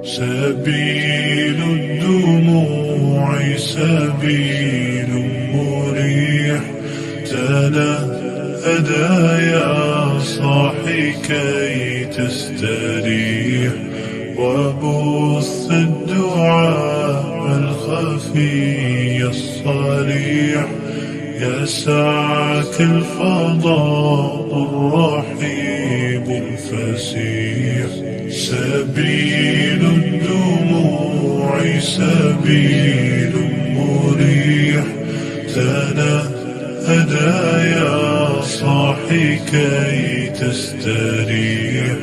سبيل الدموع سبيل مريح، تنهدى يا صاحي كي تستريح، وبث الدعاء الخفي الصريح، يسعك الفضاء الرحيب الفسيح. سبيل الدموع سبيل مريح، تنهدى يا صاحي كي تستريح،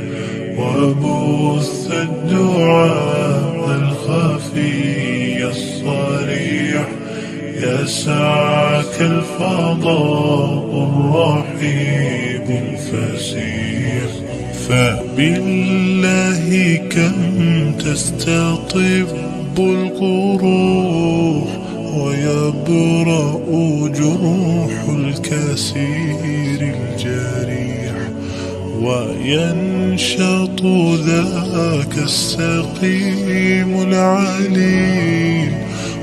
وبث الدعاء الخفي الصريح، يسعك الفضاء الرحيب الفسيح. فبالله كم تستطب القروح، ويبرأ جروح الكسير الجريح، وينشط ذاك السقيم العليل،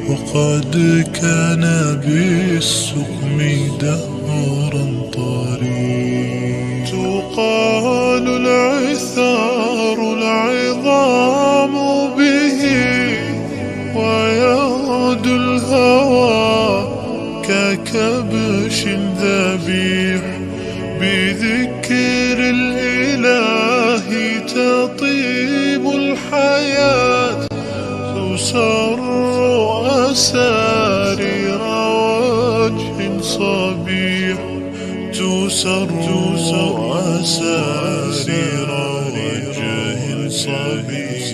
وقد كان بالسقم دهرا طريق. تقال العثار العظام به، ويغدو الهوى ككبش ذبيح، بذكر الإله تطيب الحياة، تسر أسارير وجه صبيح، تسر أسارير وجه صبيح.